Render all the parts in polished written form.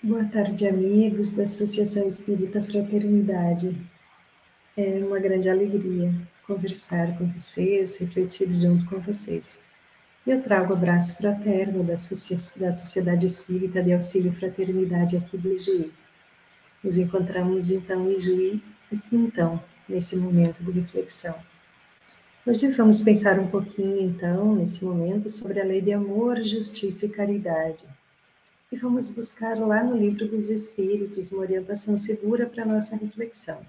Boa tarde, amigos da Associação Espírita Fraternidade. É uma grande alegria conversar com vocês, refletir junto com vocês. Eu trago o abraço fraterno da Sociedade Espírita de Auxílio e Fraternidade aqui do Ijuí. Nos encontramos então em Ijuí, nesse momento de reflexão. Hoje vamos pensar um pouquinho, então, nesse momento, sobre a lei de amor, justiça e caridade. E vamos buscar lá no Livro dos Espíritos uma orientação segura para a nossa reflexão.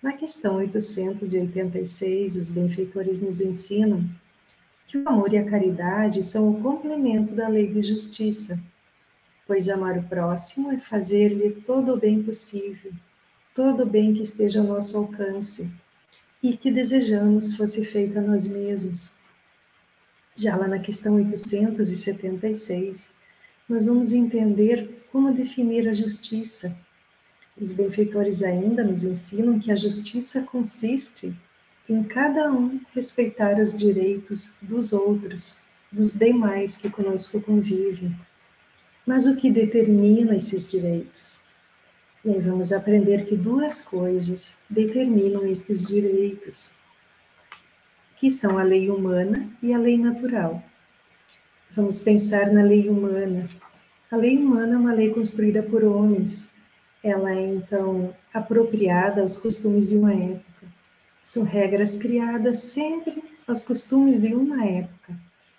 Na questão 886, os benfeitores nos ensinam que o amor e a caridade são o complemento da lei de justiça, pois amar o próximo é fazer-lhe todo o bem possível, todo o bem que esteja ao nosso alcance e que desejamos fosse feito a nós mesmos. Já lá na questão 876, nós vamos entender como definir a justiça. Os benfeitores ainda nos ensinam que a justiça consiste em cada um respeitar os direitos dos outros, dos demais que conosco convivem. Mas o que determina esses direitos? E aí vamos aprender que duas coisas determinam estes direitos, que são a lei humana e a lei natural. Vamos pensar na lei humana. A lei humana é uma lei construída por homens. Ela é, então, apropriada aos costumes de uma época. São regras criadas sempre aos costumes de uma época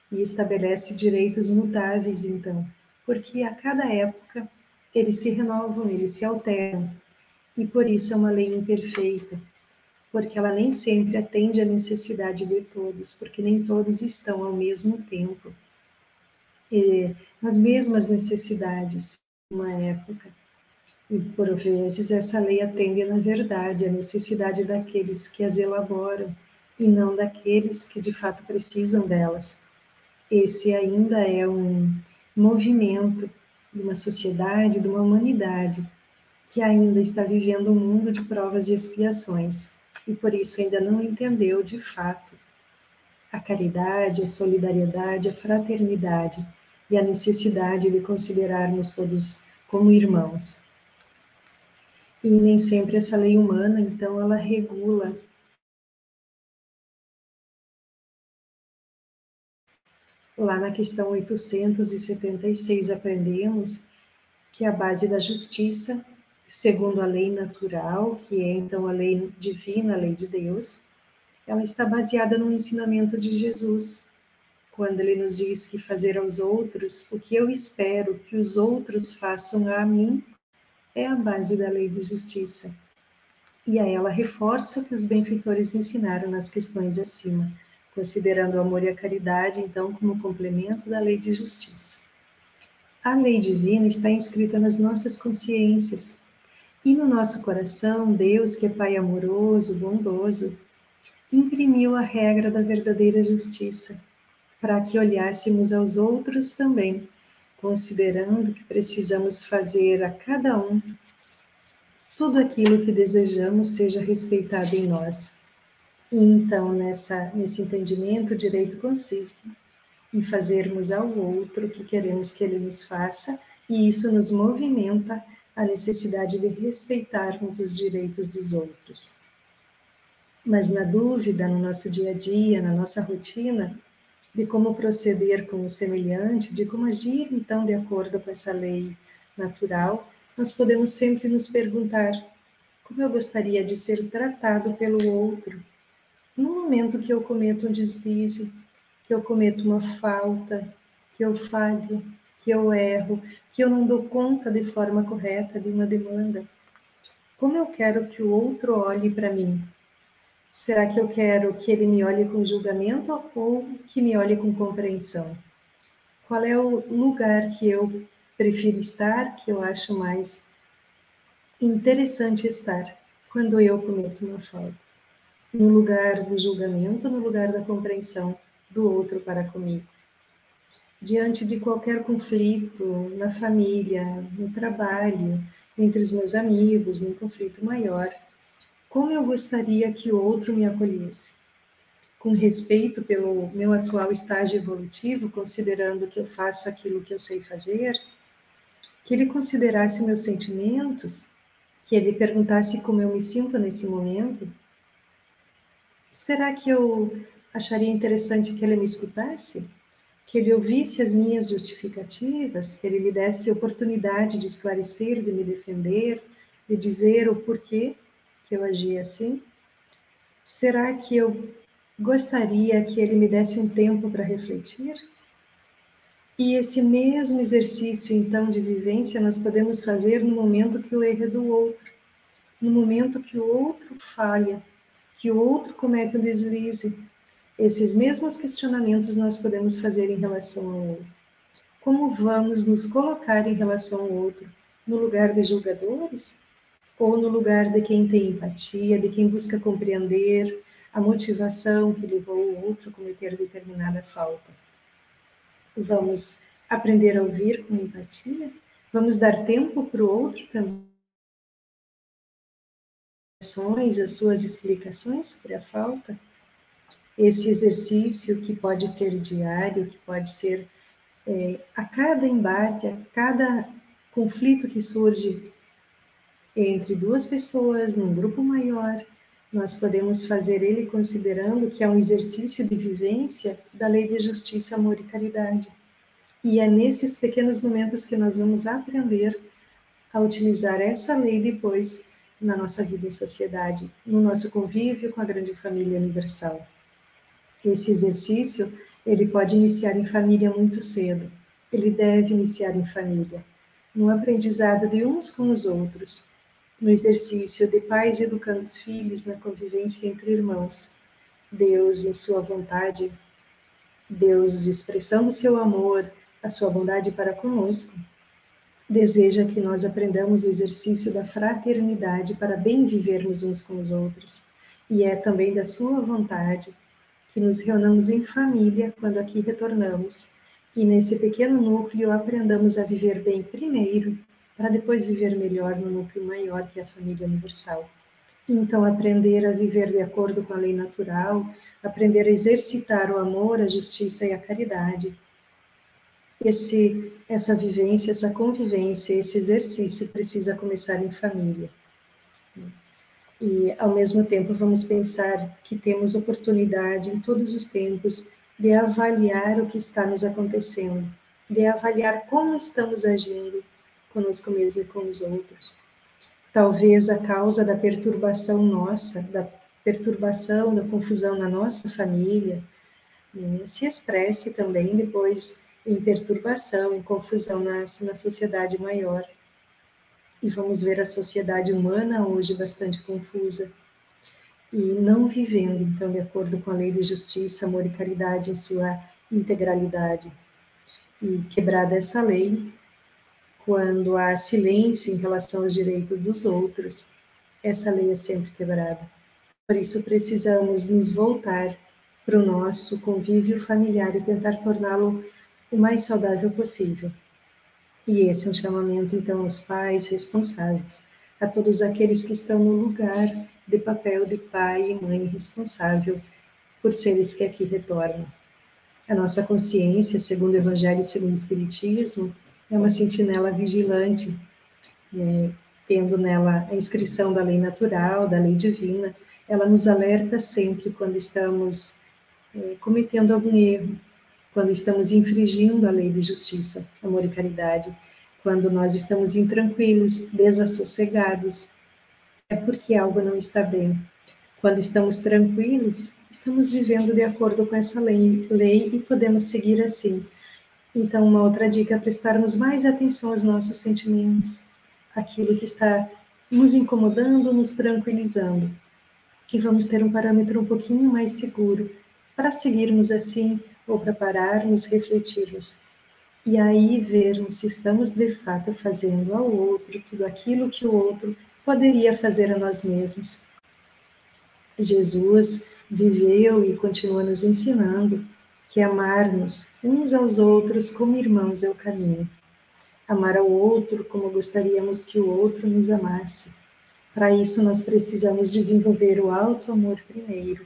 e estabelece direitos mutáveis, então, porque a cada época eles se renovam, eles se alteram. E por isso é uma lei imperfeita, porque ela nem sempre atende à necessidade de todos, porque nem todos estão ao mesmo tempo as mesmas necessidades em uma época. E, por vezes, essa lei atende, na verdade, à necessidade daqueles que as elaboram e não daqueles que, de fato, precisam delas. Esse ainda é um movimento de uma sociedade, de uma humanidade, que ainda está vivendo um mundo de provas e expiações, e por isso ainda não entendeu, de fato, a caridade, a solidariedade, a fraternidade e a necessidade de considerarmos todos como irmãos. E nem sempre essa lei humana, então, ela regula lá na questão 876, aprendemos que a base da justiça, segundo a lei natural, que é então a lei divina, a lei de Deus, ela está baseada no ensinamento de Jesus, quando ele nos diz que fazer aos outros o que eu espero que os outros façam a mim é a base da lei de justiça. E a ela reforça o que os benfeitores ensinaram nas questões acima, considerando o amor e a caridade, então, como complemento da lei de justiça. A lei divina está inscrita nas nossas consciências, e no nosso coração, Deus, que é Pai amoroso, bondoso, imprimiu a regra da verdadeira justiça, para que olhássemos aos outros também, considerando que precisamos fazer a cada um tudo aquilo que desejamos seja respeitado em nós. E então, nesse entendimento, o direito consiste em fazermos ao outro o que queremos que ele nos faça, e isso nos movimenta a necessidade de respeitarmos os direitos dos outros. Mas na dúvida, no nosso dia a dia, na nossa rotina, de como proceder com o semelhante, de como agir, então, de acordo com essa lei natural, nós podemos sempre nos perguntar: como eu gostaria de ser tratado pelo outro no momento que eu cometo um deslize, que eu cometo uma falta, que eu falho, que eu erro, que eu não dou conta de forma correta de uma demanda? Como eu quero que o outro olhe para mim? Será que eu quero que ele me olhe com julgamento ou que me olhe com compreensão? Qual é o lugar que eu prefiro estar, que eu acho mais interessante estar quando eu cometo uma falta? No lugar do julgamento, no lugar da compreensão do outro para comigo? Diante de qualquer conflito na família, no trabalho, entre os meus amigos, num conflito maior, como eu gostaria que o outro me acolhesse? Com respeito pelo meu atual estágio evolutivo, considerando que eu faço aquilo que eu sei fazer? que ele considerasse meus sentimentos, que ele perguntasse como eu me sinto nesse momento, será que eu acharia interessante que ele me escutasse? Que ele ouvisse as minhas justificativas, que ele me desse oportunidade de esclarecer, de me defender, de dizer o porquê que eu agia assim? Será que eu gostaria que ele me desse um tempo para refletir? E esse mesmo exercício, então, de vivência, nós podemos fazer no momento que o erro é do outro, no momento que o outro falha, que o outro comete um deslize. Esses mesmos questionamentos nós podemos fazer em relação ao outro. Como vamos nos colocar em relação ao outro? No lugar de julgadores? Ou no lugar de quem tem empatia, de quem busca compreender a motivação que levou o outro a cometer determinada falta? Vamos aprender a ouvir com empatia? Vamos dar tempo para o outro também? As suas explicações sobre a falta? Esse exercício que pode ser diário, que pode ser a cada embate, a cada conflito que surge entre duas pessoas, num grupo maior, nós podemos fazer ele considerando que é um exercício de vivência da lei de justiça, amor e caridade. E é nesses pequenos momentos que nós vamos aprender a utilizar essa lei depois na nossa vida em sociedade, no nosso convívio com a grande família universal. Esse exercício, ele pode iniciar em família muito cedo. Ele deve iniciar em família, no aprendizado de uns com os outros, no exercício de pais educando os filhos na convivência entre irmãos. Deus, em sua vontade, Deus expressando seu amor, a sua bondade para conosco, deseja que nós aprendamos o exercício da fraternidade para bem vivermos uns com os outros. E é também da sua vontade que nos reunamos em família quando aqui retornamos, e nesse pequeno núcleo aprendamos a viver bem primeiro, para depois viver melhor no núcleo maior que é a família universal. Então, aprender a viver de acordo com a lei natural, aprender a exercitar o amor, a justiça e a caridade. Essa vivência, essa convivência, esse exercício precisa começar em família. E, ao mesmo tempo, vamos pensar que temos oportunidade em todos os tempos de avaliar o que está nos acontecendo, de avaliar como estamos agindo conosco mesmo e com os outros. Talvez a causa da perturbação nossa, da perturbação, da confusão na nossa família, se expresse também depois em perturbação, em confusão na sociedade maior. E vamos ver a sociedade humana hoje bastante confusa e não vivendo, então, de acordo com a lei de justiça, amor e caridade em sua integralidade. E quebrada essa lei, quando há silêncio em relação aos direitos dos outros, essa lei é sempre quebrada. Por isso precisamos nos voltar para o nosso convívio familiar e tentar torná-lo o mais saudável possível. E esse é um chamamento, então, aos pais responsáveis, a todos aqueles que estão no lugar de papel de pai e mãe responsável por seres que aqui retornam. A nossa consciência, segundo o Evangelho e segundo o Espiritismo, é uma sentinela vigilante, tendo nela a inscrição da lei natural, da lei divina. Ela nos alerta sempre quando estamos cometendo algum erro, quando estamos infringindo a lei de justiça, amor e caridade, quando nós estamos intranquilos, desassossegados, é porque algo não está bem. Quando estamos tranquilos, estamos vivendo de acordo com essa lei e podemos seguir assim. Então, uma outra dica é prestarmos mais atenção aos nossos sentimentos, aquilo que está nos incomodando, nos tranquilizando. E vamos ter um parâmetro um pouquinho mais seguro para seguirmos assim, ou para pararmos, refletirmos. E aí vermos se estamos de fato fazendo ao outro tudo aquilo que o outro poderia fazer a nós mesmos. Jesus viveu e continua nos ensinando que amar-nos uns aos outros como irmãos é o caminho. Amar ao outro como gostaríamos que o outro nos amasse. Para isso, nós precisamos desenvolver o auto-amor primeiro.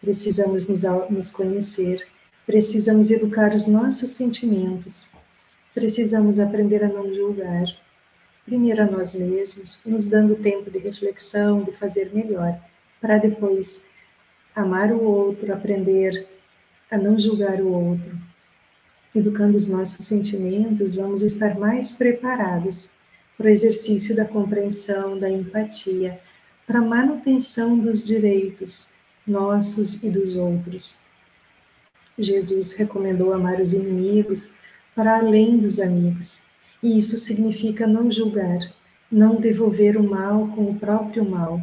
Precisamos nos conhecer. Precisamos educar os nossos sentimentos. Precisamos aprender a não julgar, primeiro a nós mesmos, nos dando tempo de reflexão, de fazer melhor, para depois amar o outro, aprender a não julgar o outro. Educando os nossos sentimentos, vamos estar mais preparados para o exercício da compreensão, da empatia, para a manutenção dos direitos nossos e dos outros. Jesus recomendou amar os inimigos para além dos amigos, e isso significa não julgar, não devolver o mal com o próprio mal,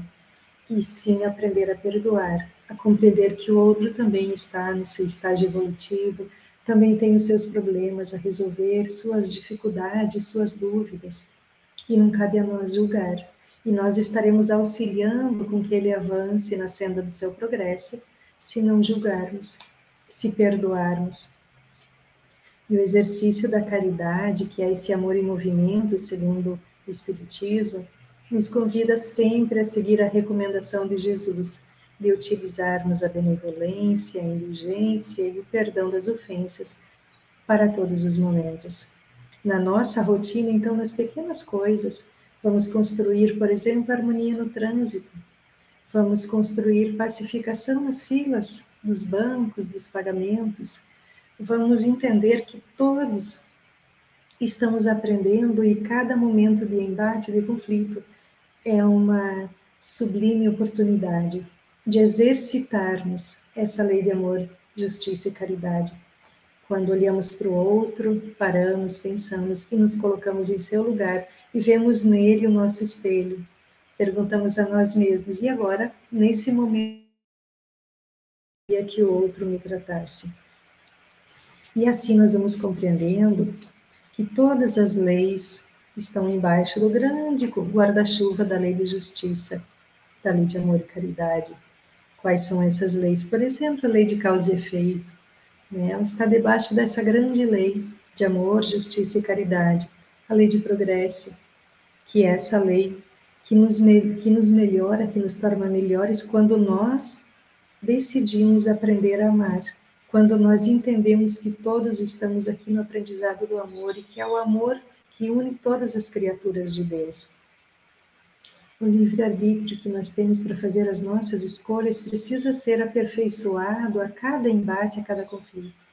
e sim aprender a perdoar, a compreender que o outro também está no seu estágio evolutivo, também tem os seus problemas a resolver, suas dificuldades, suas dúvidas, e não cabe a nós julgar. E nós estaremos auxiliando com que ele avance na senda do seu progresso, se não julgarmos, se perdoarmos. E o exercício da caridade, que é esse amor em movimento, segundo o Espiritismo, nos convida sempre a seguir a recomendação de Jesus, de utilizarmos a benevolência, a indulgência e o perdão das ofensas para todos os momentos. Na nossa rotina, então, nas pequenas coisas, vamos construir, por exemplo, harmonia no trânsito, vamos construir pacificação nas filas, dos bancos, dos pagamentos, vamos entender que todos estamos aprendendo e cada momento de embate, de conflito, é uma sublime oportunidade de exercitarmos essa lei de amor, justiça e caridade. Quando olhamos para o outro, paramos, pensamos e nos colocamos em seu lugar e vemos nele o nosso espelho. Perguntamos a nós mesmos, e agora, nesse momento, que o outro me tratasse? E assim nós vamos compreendendo que todas as leis estão embaixo do grande guarda-chuva da lei de justiça, da lei de amor e caridade. Quais são essas leis? Por exemplo, a lei de causa e efeito, né? Ela está debaixo dessa grande lei de amor, justiça e caridade, a lei de progresso, que é essa lei que nos melhora, que nos torna melhores quando nós decidimos aprender a amar, quando nós entendemos que todos estamos aqui no aprendizado do amor e que é o amor que une todas as criaturas de Deus. O livre-arbítrio que nós temos para fazer as nossas escolhas precisa ser aperfeiçoado a cada embate, a cada conflito.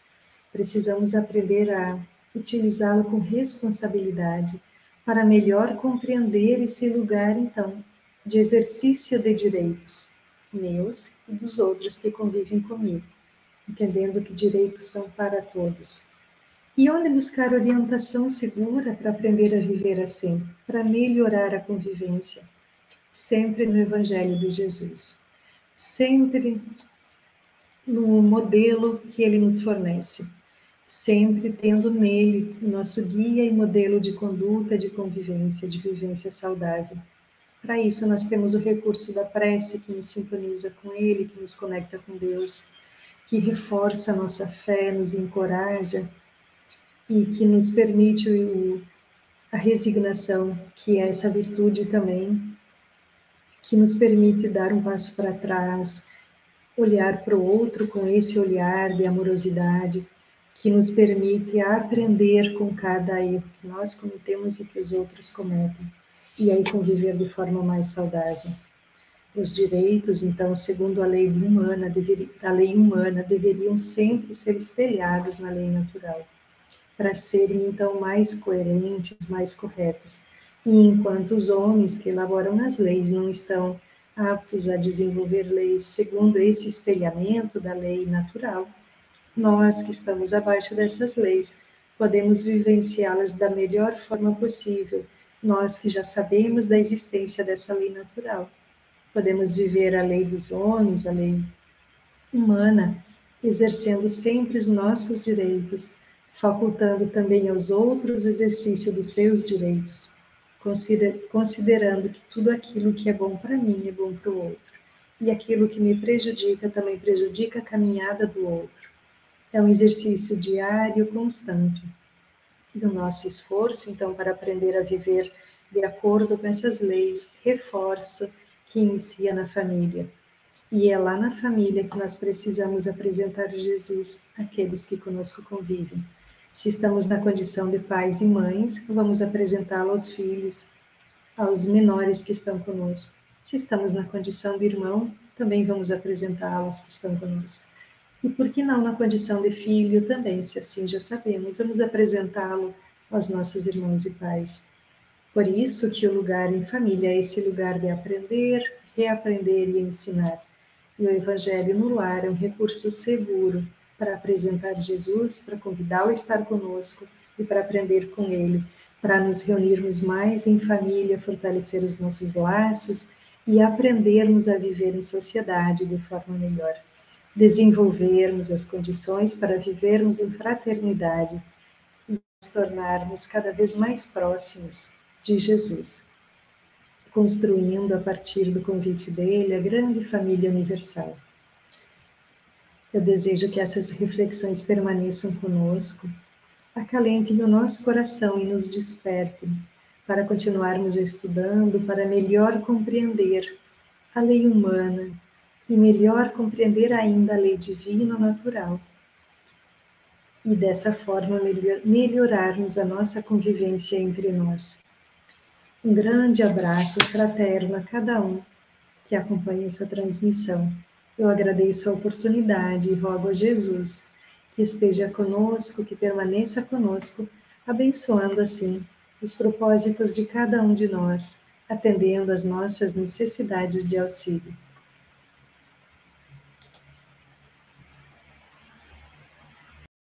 Precisamos aprender a utilizá-lo com responsabilidade para melhor compreender esse lugar, então, de exercício de direitos, meus e dos outros que convivem comigo, entendendo que direitos são para todos. E onde buscar orientação segura para aprender a viver assim, para melhorar a convivência? Sempre no Evangelho de Jesus, sempre no modelo que ele nos fornece, sempre tendo nele o nosso guia e modelo de conduta, de convivência, de vivência saudável. Para isso, nós temos o recurso da prece, que nos sintoniza com ele, que nos conecta com Deus, que reforça a nossa fé, nos encoraja e que nos permite a resignação, que é essa virtude também, que nos permite dar um passo para trás, olhar para o outro com esse olhar de amorosidade, que nos permite aprender com cada erro que nós cometemos e que os outros cometem, e aí conviver de forma mais saudável. Os direitos, então, segundo a lei humana, deveriam sempre ser espelhados na lei natural, para serem, então, mais coerentes, mais corretos. E enquanto os homens que elaboram as leis não estão aptos a desenvolver leis segundo esse espelhamento da lei natural, nós que estamos abaixo dessas leis podemos vivenciá-las da melhor forma possível, nós que já sabemos da existência dessa lei natural. Podemos viver a lei dos homens, a lei humana, exercendo sempre os nossos direitos, facultando também aos outros o exercício dos seus direitos, considerando que tudo aquilo que é bom para mim é bom para o outro, e aquilo que me prejudica também prejudica a caminhada do outro. É um exercício diário, constante. E o nosso esforço, então, para aprender a viver de acordo com essas leis, reforça que inicia na família. E é lá na família que nós precisamos apresentar Jesus àqueles que conosco convivem. Se estamos na condição de pais e mães, vamos apresentá-lo aos filhos, aos menores que estão conosco. Se estamos na condição de irmão, também vamos apresentá-los que estão conosco. E por que não na condição de filho também, se assim já sabemos, vamos apresentá-lo aos nossos irmãos e pais. Por isso que o lugar em família é esse lugar de aprender, reaprender e ensinar. E o Evangelho no lar é um recurso seguro para apresentar Jesus, para convidá-lo a estar conosco e para aprender com ele, para nos reunirmos mais em família, fortalecer os nossos laços e aprendermos a viver em sociedade de forma melhor. Desenvolvermos as condições para vivermos em fraternidade e nos tornarmos cada vez mais próximos de Jesus, construindo a partir do convite dele a grande família universal. Eu desejo que essas reflexões permaneçam conosco, acalentem o nosso coração e nos despertem para continuarmos estudando, para melhor compreender a lei humana e melhor compreender ainda a lei divino-natural. E dessa forma melhorarmos a nossa convivência entre nós. Um grande abraço fraterno a cada um que acompanha essa transmissão. Eu agradeço a oportunidade e rogo a Jesus que esteja conosco, que permaneça conosco, abençoando assim os propósitos de cada um de nós, atendendo às nossas necessidades de auxílio.